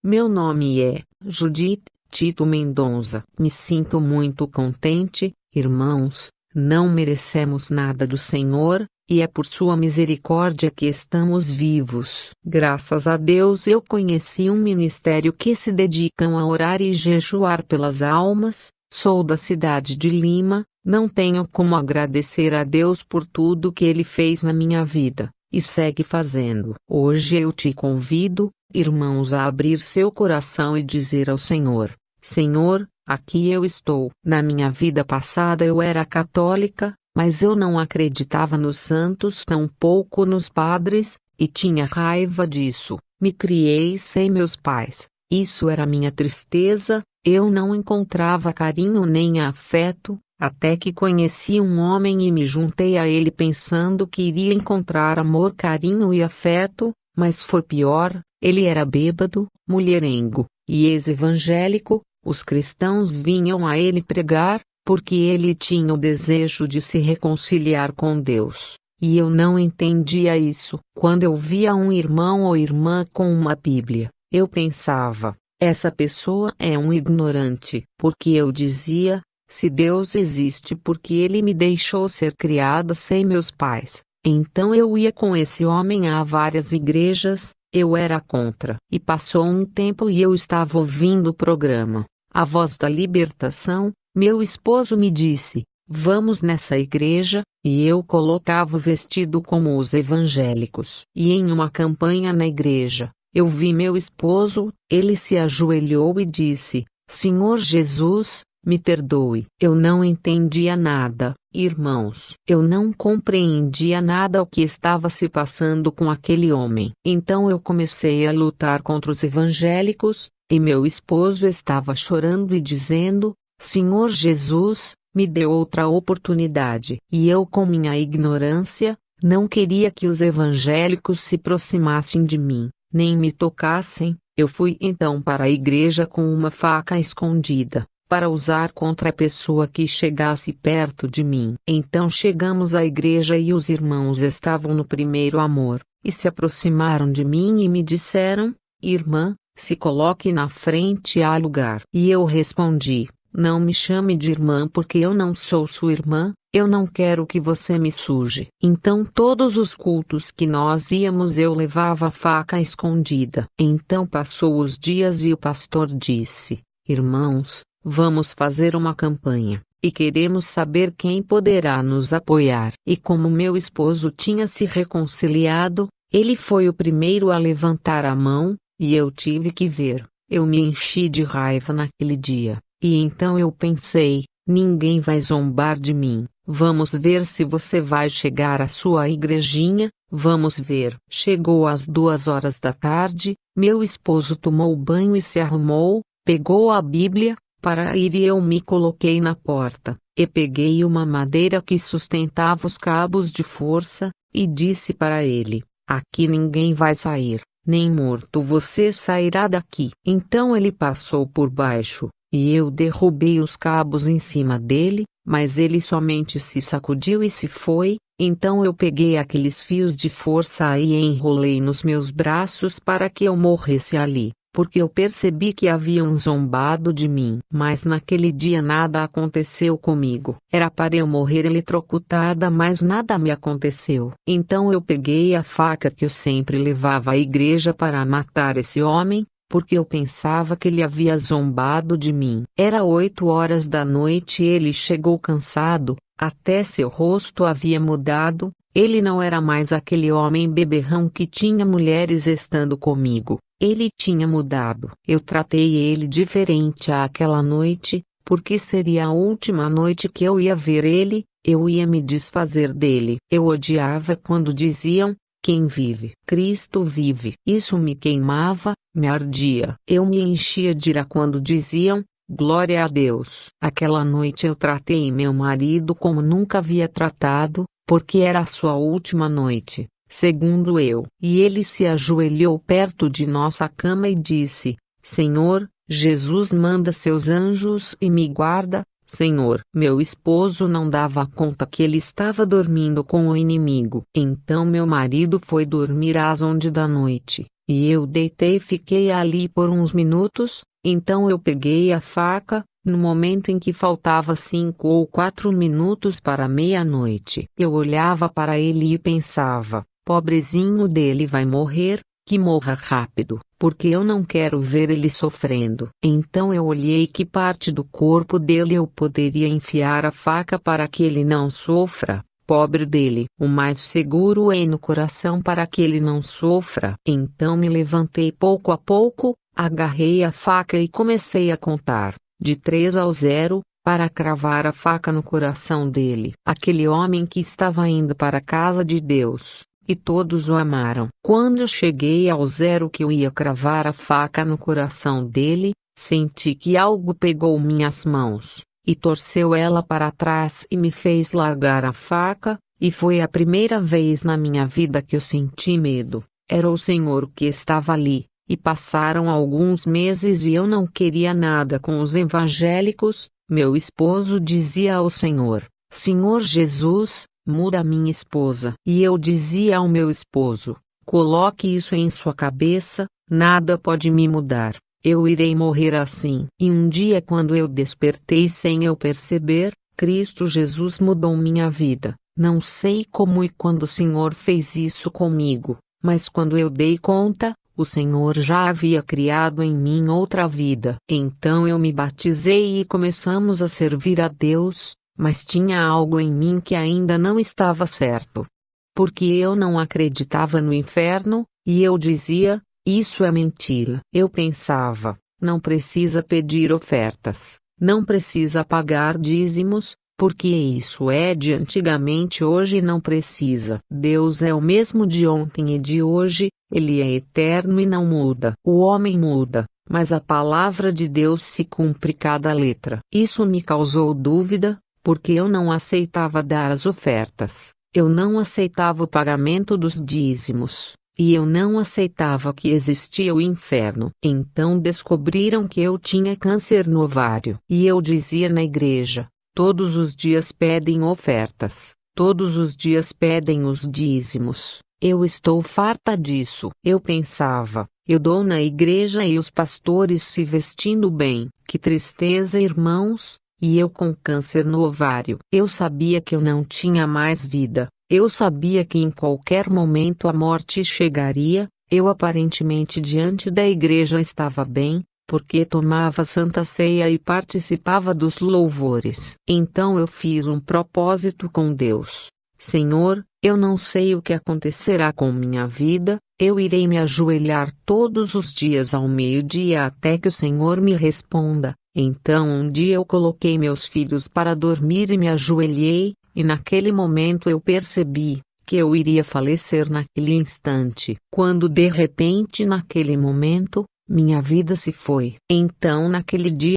Meu nome é Judith Tito Mendonça. Me sinto muito contente, irmãos. Não merecemos nada do Senhor, e é por sua misericórdia que estamos vivos. Graças a Deus eu conheci um ministério que se dedicam a orar e jejuar pelas almas. Sou da cidade de Lima, não tenho como agradecer a Deus por tudo que Ele fez na minha vida, e segue fazendo. Hoje eu te convido, irmãos, a abrir seu coração e dizer ao Senhor: Senhor, aqui eu estou. Na minha vida passada eu era católica, mas eu não acreditava nos santos, tampouco nos padres, e tinha raiva disso. Me criei sem meus pais. Isso era minha tristeza, eu não encontrava carinho nem afeto, até que conheci um homem e me juntei a ele pensando que iria encontrar amor, carinho e afeto, mas foi pior. Ele era bêbado, mulherengo e ex-evangélico. Os cristãos vinham a ele pregar, porque ele tinha o desejo de se reconciliar com Deus, e eu não entendia isso. Quando eu via um irmão ou irmã com uma Bíblia, eu pensava, essa pessoa é um ignorante, porque eu dizia, se Deus existe, porque Ele me deixou ser criada sem meus pais. Então eu ia com esse homem a várias igrejas. Eu era contra. E passou um tempo e eu estava ouvindo o programa A Voz da Libertação. Meu esposo me disse, vamos nessa igreja, e eu colocava o vestido como os evangélicos. E em uma campanha na igreja, eu vi meu esposo, ele se ajoelhou e disse, Senhor Jesus, me perdoe. Eu não entendia nada, irmãos. Eu não compreendia nada o que estava se passando com aquele homem. Então eu comecei a lutar contra os evangélicos, e meu esposo estava chorando e dizendo, Senhor Jesus, me dê outra oportunidade. E eu, com minha ignorância, não queria que os evangélicos se aproximassem de mim, nem me tocassem. Eu fui então para a igreja com uma faca escondida, para usar contra a pessoa que chegasse perto de mim. Então chegamos à igreja e os irmãos estavam no primeiro amor, e se aproximaram de mim e me disseram, irmã, se coloque na frente, há lugar. E eu respondi, não me chame de irmã porque eu não sou sua irmã, eu não quero que você me suje. Então todos os cultos que nós íamos eu levava a faca escondida. Então passou os dias e o pastor disse, irmãos, vamos fazer uma campanha, e queremos saber quem poderá nos apoiar. E como meu esposo tinha se reconciliado, ele foi o primeiro a levantar a mão, e eu tive que ver. Eu me enchi de raiva naquele dia, e então eu pensei, ninguém vai zombar de mim. Vamos ver se você vai chegar à sua igrejinha, vamos ver. Chegou às 2 horas da tarde, meu esposo tomou banho e se arrumou, pegou a Bíblia, para ir e eu me coloquei na porta, e peguei uma madeira que sustentava os cabos de força, e disse para ele, aqui ninguém vai sair, nem morto você sairá daqui. Então ele passou por baixo, e eu derrubei os cabos em cima dele, mas ele somente se sacudiu e se foi. Então eu peguei aqueles fios de força e enrolei nos meus braços para que eu morresse ali, porque eu percebi que haviam zombado de mim. Mas naquele dia nada aconteceu comigo. Era para eu morrer eletrocutada, mas nada me aconteceu. Então eu peguei a faca que eu sempre levava à igreja para matar esse homem, porque eu pensava que ele havia zombado de mim. Era 8 horas da noite e ele chegou cansado, até seu rosto havia mudado, ele não era mais aquele homem beberrão que tinha mulheres estando comigo. Ele tinha mudado. Eu tratei ele diferente àquela noite, porque seria a última noite que eu ia ver ele, eu ia me desfazer dele. Eu odiava quando diziam, quem vive, Cristo vive. Isso me queimava, me ardia. Eu me enchia de ira quando diziam, glória a Deus. Aquela noite eu tratei meu marido como nunca havia tratado, porque era a sua última noite, segundo eu. E ele se ajoelhou perto de nossa cama e disse, Senhor, Jesus manda seus anjos e me guarda, Senhor. Meu esposo não dava conta que ele estava dormindo com o inimigo. Então meu marido foi dormir às 11 da noite, e eu deitei e fiquei ali por uns minutos. Então eu peguei a faca, no momento em que faltava 5 ou 4 minutos para meia-noite. Eu olhava para ele e pensava, pobrezinho dele vai morrer, que morra rápido, porque eu não quero ver ele sofrendo. Então eu olhei que parte do corpo dele eu poderia enfiar a faca para que ele não sofra. Pobre dele, o mais seguro é no coração para que ele não sofra. Então me levantei pouco a pouco, agarrei a faca e comecei a contar, de 3 ao 0, para cravar a faca no coração dele. Aquele homem que estava indo para a casa de Deus, e todos o amaram. Quando eu cheguei ao 0 que eu ia cravar a faca no coração dele, senti que algo pegou minhas mãos e torceu ela para trás e me fez largar a faca, e foi a primeira vez na minha vida que eu senti medo. Era o Senhor que estava ali, e passaram alguns meses e eu não queria nada com os evangélicos. Meu esposo dizia ao Senhor, Senhor Jesus, muda minha esposa. E eu dizia ao meu esposo, coloque isso em sua cabeça, nada pode me mudar. Eu irei morrer assim. E um dia quando eu despertei sem eu perceber, Cristo Jesus mudou minha vida. Não sei como e quando o Senhor fez isso comigo, mas quando eu dei conta, o Senhor já havia criado em mim outra vida. Então eu me batizei e começamos a servir a Deus, mas tinha algo em mim que ainda não estava certo. Porque eu não acreditava no inferno, e eu dizia, isso é mentira. Eu pensava, não precisa pedir ofertas, não precisa pagar dízimos, porque isso é de antigamente, hoje não precisa. Deus é o mesmo de ontem e de hoje, Ele é eterno e não muda. O homem muda, mas a palavra de Deus se cumpre cada letra. Isso me causou dúvida, porque eu não aceitava dar as ofertas, eu não aceitava o pagamento dos dízimos. E eu não aceitava que existia o inferno. Então descobriram que eu tinha câncer no ovário. E eu dizia na igreja, todos os dias pedem ofertas, todos os dias pedem os dízimos. Eu estou farta disso. Eu pensava, eu dou na igreja e os pastores se vestindo bem. Que tristeza, irmãos, e eu com câncer no ovário. Eu sabia que eu não tinha mais vida. Eu sabia que em qualquer momento a morte chegaria. Eu aparentemente diante da igreja estava bem, porque tomava Santa Ceia e participava dos louvores. Então eu fiz um propósito com Deus. Senhor, eu não sei o que acontecerá com minha vida, eu irei me ajoelhar todos os dias ao meio-dia até que o Senhor me responda. Então um dia eu coloquei meus filhos para dormir e me ajoelhei, e naquele momento eu percebi que eu iria falecer naquele instante. Quando de repente naquele momento, minha vida se foi. Então naquele dia